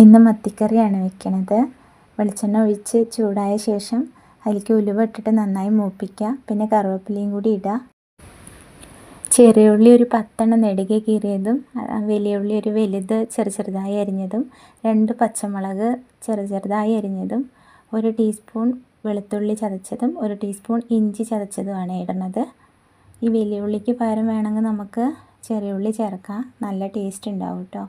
ഇന്ന് മത്തിക്കറിയാണ് വെക്കണത്. വെളിച്ചെണ്ണ ഒഴിച്ച് ചൂടായ ശേഷം അതിലേക്ക് ഉലുവ ഇട്ടിട്ട് നന്നായി മൂപ്പിക്കുക. പിന്നെ കറിവേപ്പിലയും കൂടി ഇടുക. ചെറിയ ഉള്ളി ഒരു 10 നെടുകെ കീറിയതും വലിയ ഉള്ളി ഒരു വലുത് ചെറുതായി അരിഞ്ഞതും 2 പച്ചമുളക് ചെറുതായി അരിഞ്ഞതും 1 ടീസ്പൂൺ വെളുത്തുള്ളി ചതച്ചതും 1 ടീസ്പൂൺ ഇഞ്ചി ചതച്ചതുമാണ് ഇടുന്നത്. ഈ വലിയ ഉള്ളിക്ക് പകരം വേണമെങ്കിൽ നമുക്ക് ചെറിയ ഉള്ളി ചേർക്കാം. നല്ല ടേസ്റ്റ് ഉണ്ടാവും കേട്ടോ.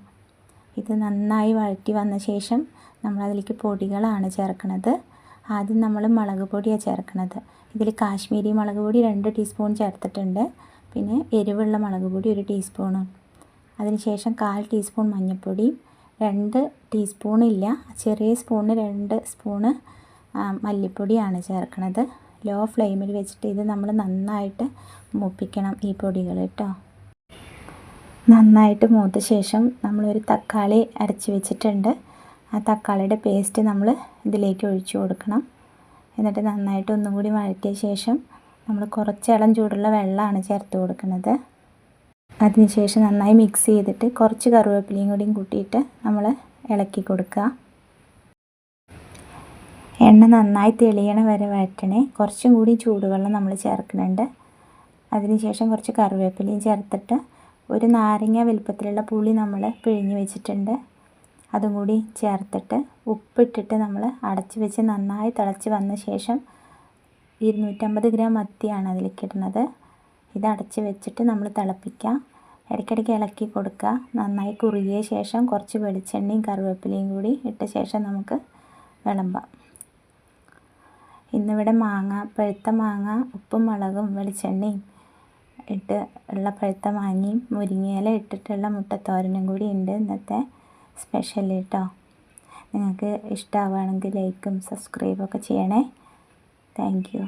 ഇത് നന്നായി വഴറ്റി വന്ന ശേഷം നമ്മളതിലേക്ക് പൊടികളാണ് ചേർക്കുന്നത്. ആദ്യം നമ്മൾ മുളക് പൊടിയാണ് ചേർക്കുന്നത്. ഇതിൽ കാശ്മീരി മുളക് പൊടി 2 ടീസ്പൂൺ ചേർത്തിട്ടുണ്ട്. പിന്നെ എരിവുള്ള മുളക് പൊടി 1 ടീസ്പൂണ്. അതിനുശേഷം 1/4 ടീസ്പൂൺ മഞ്ഞൾപ്പൊടി, 2 ടീസ്പൂണില്ല ചെറിയ സ്പൂണിന് 2 സ്പൂണ് മല്ലിപ്പൊടിയാണ് ചേർക്കുന്നത്. ലോ ഫ്ലെയിമിൽ വെച്ചിട്ട് ഇത് നമ്മൾ നന്നായിട്ട് മൂപ്പിക്കണം ഈ പൊടികൾ കേട്ടോ. നന്നായിട്ട് മൂത്ത ശേഷം നമ്മളൊരു തക്കാളി അരച്ച് വെച്ചിട്ടുണ്ട്. ആ തക്കാളിയുടെ പേസ്റ്റ് നമ്മൾ ഇതിലേക്ക് ഒഴിച്ചു കൊടുക്കണം. എന്നിട്ട് നന്നായിട്ട് ഒന്നും കൂടി വഴറ്റിയ ശേഷം നമ്മൾ കുറച്ച് ഇളം ചൂടുള്ള വെള്ളമാണ് ചേർത്ത് കൊടുക്കുന്നത്. അതിനുശേഷം നന്നായി മിക്സ് ചെയ്തിട്ട് കുറച്ച് കറിവേപ്പിലയും കൂടിയും കൂട്ടിയിട്ട് നമ്മൾ ഇളക്കി കൊടുക്കുക. എണ്ണ നന്നായി തെളിയണ വരെ വഴറ്റണേ. കുറച്ചും കൂടി ചൂടുവെള്ളം നമ്മൾ ചേർക്കുന്നുണ്ട്. അതിനുശേഷം കുറച്ച് കറിവേപ്പിലയും ചേർത്തിട്ട് ഒരു നാരങ്ങ വലുപ്പത്തിലുള്ള പുളി നമ്മൾ പിഴിഞ്ഞ് വെച്ചിട്ടുണ്ട്. അതും കൂടി ചേർത്തിട്ട് ഉപ്പിട്ടിട്ട് നമ്മൾ അടച്ച് വെച്ച് നന്നായി തിളച്ച് വന്ന ശേഷം 250 ഗ്രാം മത്തിയാണ് അതിലേക്ക് ഇടുന്നത്. ഇത് അടച്ച് വെച്ചിട്ട് നമ്മൾ തിളപ്പിക്കുക. ഇടയ്ക്കിടയ്ക്ക് ഇളക്കി കൊടുക്കുക. നന്നായി കുറുകിയ ശേഷം കുറച്ച് വെളിച്ചെണ്ണയും കറിവേപ്പിലയും കൂടി ഇട്ട ശേഷം നമുക്ക് വിളമ്പാം. ഇന്നിവിടെ പഴുത്ത മാങ്ങ ഉപ്പും മുളകും വെളിച്ചെണ്ണയും ഇട്ട് ഉള്ള പഴുത്ത മാങ്ങയും മുരിങ്ങയില ഇട്ടിട്ടുള്ള മുട്ടത്തോരനും കൂടി ഉണ്ട് ഇന്നത്തെ സ്പെഷ്യൽ കേട്ടോ. നിങ്ങൾക്ക് ഇഷ്ടമാവുകയാണെങ്കിൽ ലൈക്കും സബ്സ്ക്രൈബൊക്കെ ചെയ്യണേ. Thank you.